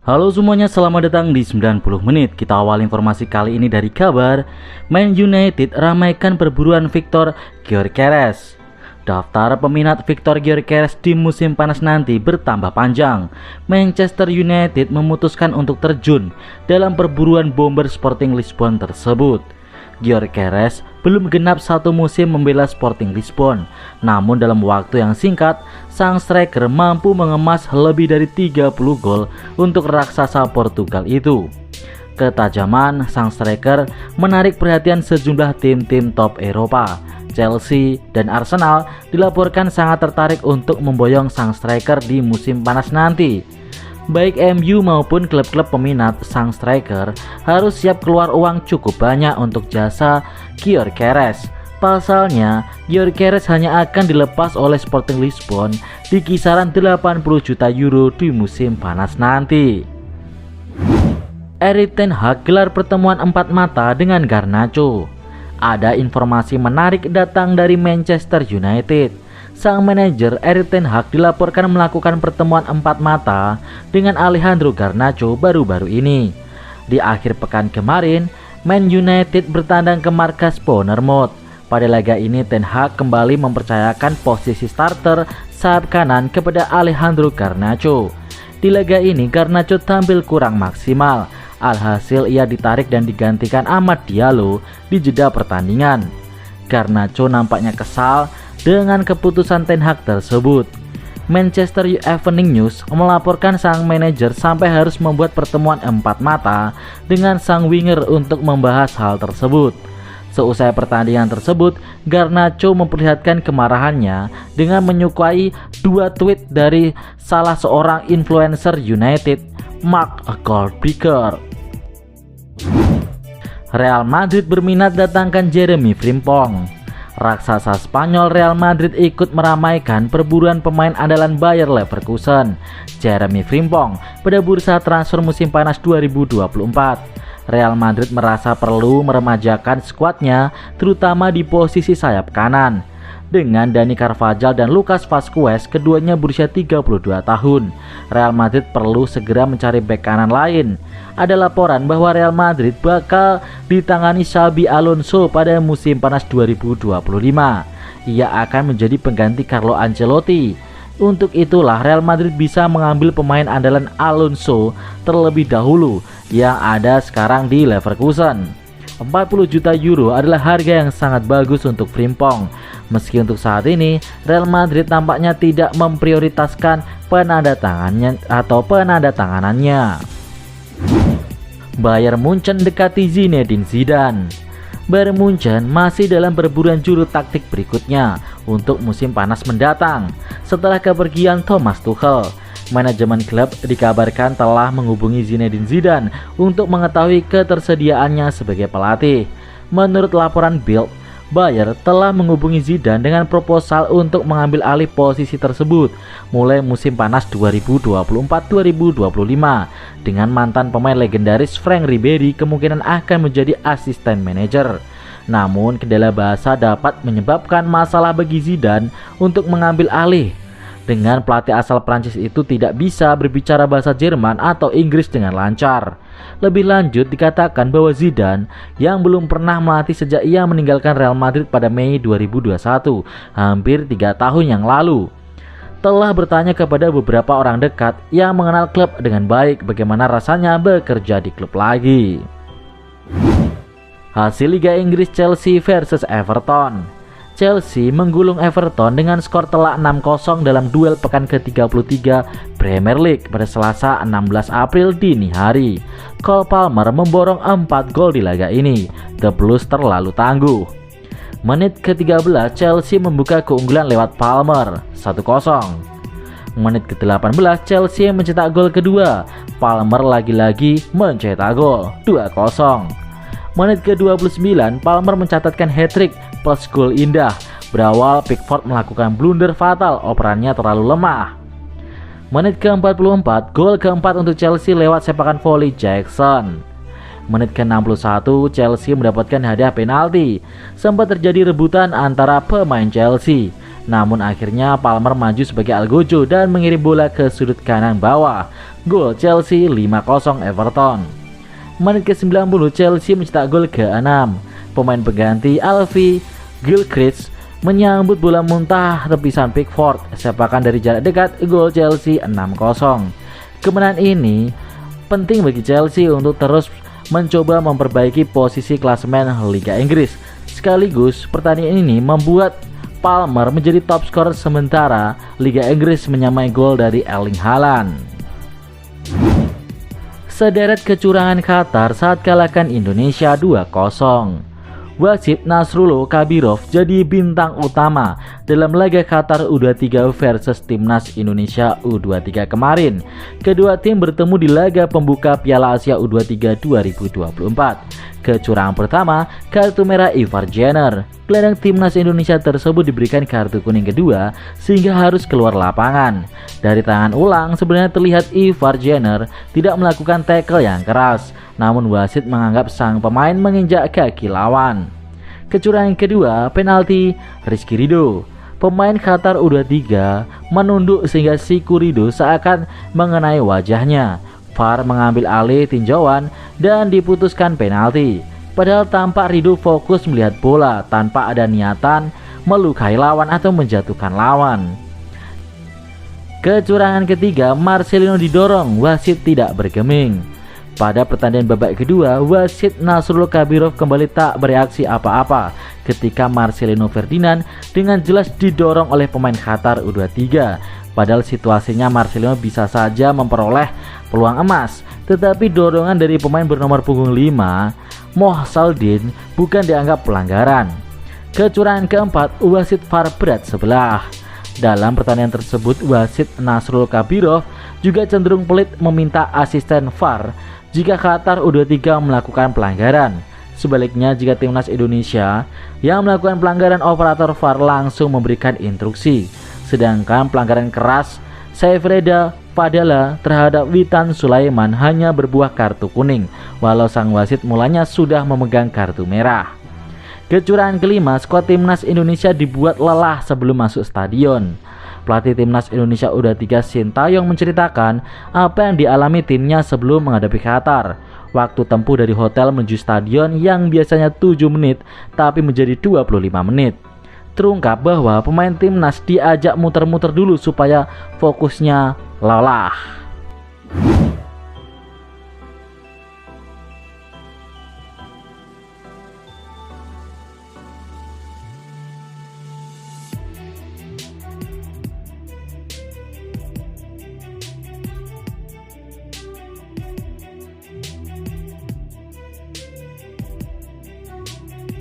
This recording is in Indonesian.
Halo semuanya, selamat datang di 90 menit. Kita awal informasi kali ini dari kabar Man United ramaikan perburuan Victor Gyökeres. Daftar peminat Victor Gyökeres di musim panas nanti bertambah panjang. Manchester United memutuskan untuk terjun dalam perburuan bomber Sporting Lisbon tersebut. Gyökeres belum genap satu musim membela Sporting Lisbon, namun dalam waktu yang singkat, sang striker mampu mengemas lebih dari 30 gol untuk raksasa Portugal itu. Ketajaman sang striker menarik perhatian sejumlah tim-tim top Eropa. Chelsea dan Arsenal dilaporkan sangat tertarik untuk memboyong sang striker di musim panas nanti. Baik MU maupun klub-klub peminat sang striker harus siap keluar uang cukup banyak untuk jasa Gyökeres. Pasalnya, Gyökeres hanya akan dilepas oleh Sporting Lisbon di kisaran 80 juta euro di musim panas nanti. Erik ten Hag gelar pertemuan empat mata dengan Garnacho. Ada informasi menarik datang dari Manchester United. Sang manajer Erik ten Hag dilaporkan melakukan pertemuan empat mata dengan Alejandro Garnacho baru-baru ini. Di akhir pekan kemarin, Man United bertandang ke markas Bournemouth. Pada laga ini ten Hag kembali mempercayakan posisi starter sayap kanan kepada Alejandro Garnacho. Di laga ini Garnacho tampil kurang maksimal. Alhasil ia ditarik dan digantikan Amad Diallo di jeda pertandingan. Garnacho nampaknya kesal dengan keputusan ten Hag tersebut. Manchester Evening News melaporkan sang manajer sampai harus membuat pertemuan empat mata dengan sang winger untuk membahas hal tersebut. Seusai pertandingan tersebut, Garnacho memperlihatkan kemarahannya dengan menyukai dua tweet dari salah seorang influencer United, Mark Goldberger. Real Madrid berminat datangkan Jeremy Frimpong. Raksasa Spanyol Real Madrid ikut meramaikan perburuan pemain andalan Bayer Leverkusen, Jeremy Frimpong, pada bursa transfer musim panas 2024. Real Madrid merasa perlu meremajakan skuadnya, terutama di posisi sayap kanan. Dengan Dani Carvajal dan Lucas Vazquez, keduanya berusia 32 tahun. Real Madrid perlu segera mencari bek kanan lain. Ada laporan bahwa Real Madrid bakal ditangani Xabi Alonso pada musim panas 2025. Ia akan menjadi pengganti Carlo Ancelotti. Untuk itulah Real Madrid bisa mengambil pemain andalan Alonso terlebih dahulu yang ada sekarang di Leverkusen. 40 juta euro adalah harga yang sangat bagus untuk Frimpong. Meski untuk saat ini Real Madrid tampaknya tidak memprioritaskan penandatanganannya. Bayern Munchen dekati Zinedine Zidane. Bayern Munchen masih dalam perburuan juru taktik berikutnya untuk musim panas mendatang. Setelah kepergian Thomas Tuchel, manajemen klub dikabarkan telah menghubungi Zinedine Zidane untuk mengetahui ketersediaannya sebagai pelatih. Menurut laporan Bild, Bayer telah menghubungi Zidane dengan proposal untuk mengambil alih posisi tersebut mulai musim panas 2024-2025 dengan mantan pemain legendaris Frank Ribery kemungkinan akan menjadi asisten manajer. Namun kendala bahasa dapat menyebabkan masalah bagi Zidane untuk mengambil alih. Dengan pelatih asal Prancis itu tidak bisa berbicara bahasa Jerman atau Inggris dengan lancar. Lebih lanjut dikatakan bahwa Zidane yang belum pernah melatih sejak ia meninggalkan Real Madrid pada Mei 2021, hampir 3 tahun yang lalu, telah bertanya kepada beberapa orang dekat yang mengenal klub dengan baik bagaimana rasanya bekerja di klub lagi. Hasil Liga Inggris Chelsea versus Everton. Chelsea menggulung Everton dengan skor telak 6-0 dalam duel pekan ke-33 Premier League pada Selasa 16 April dini hari. Cole Palmer memborong 4 gol di laga ini. The Blues terlalu tangguh. Menit ke-13 Chelsea membuka keunggulan lewat Palmer 1-0. Menit ke-18 Chelsea mencetak gol kedua. Palmer lagi-lagi mencetak gol 2-0. Menit ke-29 Palmer mencatatkan hat-trick plus gol indah. Berawal Pickford melakukan blunder fatal, operannya terlalu lemah. Menit ke-44 gol keempat untuk Chelsea lewat sepakan volley Jackson. Menit ke-61 Chelsea mendapatkan hadiah penalti. Sempat terjadi rebutan antara pemain Chelsea. Namun akhirnya Palmer maju sebagai algojo dan mengirim bola ke sudut kanan bawah. Gol Chelsea 5-0 Everton. Menit ke-90 Chelsea mencetak gol ke-6. Pemain pengganti Alfie Gilchrist menyambut bola muntah tepisan Pickford, sepakan dari jarak dekat, gol Chelsea 6-0. Kemenangan ini penting bagi Chelsea untuk terus mencoba memperbaiki posisi klasemen Liga Inggris. Sekaligus pertandingan ini membuat Palmer menjadi top skor sementara Liga Inggris menyamai gol dari Erling Haaland. Sederet kecurangan Qatar saat kalahkan Indonesia 2-0. Wasit Nasrullah Kabirov jadi bintang utama dalam laga Qatar U23 versus Timnas Indonesia U23 kemarin. Kedua tim bertemu di laga pembuka Piala Asia U23 2024. Kecurangan pertama, kartu merah Ivar Jenner. Gelandang Timnas Indonesia tersebut diberikan kartu kuning kedua sehingga harus keluar lapangan. Dari tangan ulang sebenarnya terlihat Ivar Jenner tidak melakukan tackle yang keras, namun wasit menganggap sang pemain menginjak kaki lawan. Kecurangan kedua, penalti Rizky Ridho. Pemain Qatar U23 menunduk sehingga siku Ridho seakan mengenai wajahnya. VAR mengambil alih tinjauan dan diputuskan penalti. Padahal tampak Ridho fokus melihat bola tanpa ada niatan melukai lawan atau menjatuhkan lawan. Kecurangan ketiga, Marcelino didorong, wasit tidak bergeming. Pada pertandingan babak kedua, wasit Nasrullah Kabirov kembali tak bereaksi apa-apa ketika Marcelino Ferdinand dengan jelas didorong oleh pemain Qatar U23. Padahal situasinya Marcelino bisa saja memperoleh peluang emas, tetapi dorongan dari pemain bernomor punggung 5, Moh Saldin, bukan dianggap pelanggaran. Kecurangan keempat, wasit VAR berat sebelah. Dalam pertandingan tersebut, wasit Nasrullah Kabirov juga cenderung pelit meminta asisten VAR jika Qatar U23 melakukan pelanggaran. Sebaliknya, jika Timnas Indonesia yang melakukan pelanggaran, operator VAR langsung memberikan instruksi. Sedangkan pelanggaran keras Saifreda Fadala terhadap Witan Sulaiman hanya berbuah kartu kuning, walau sang wasit mulanya sudah memegang kartu merah. Kecurangan kelima, skuad Timnas Indonesia dibuat lelah sebelum masuk stadion. Pelatih Timnas Indonesia U23 Sintayong menceritakan apa yang dialami timnya sebelum menghadapi Qatar. Waktu tempuh dari hotel menuju stadion yang biasanya 7 menit tapi menjadi 25 menit. Terungkap bahwa pemain timnas diajak muter-muter dulu supaya fokusnya lelah.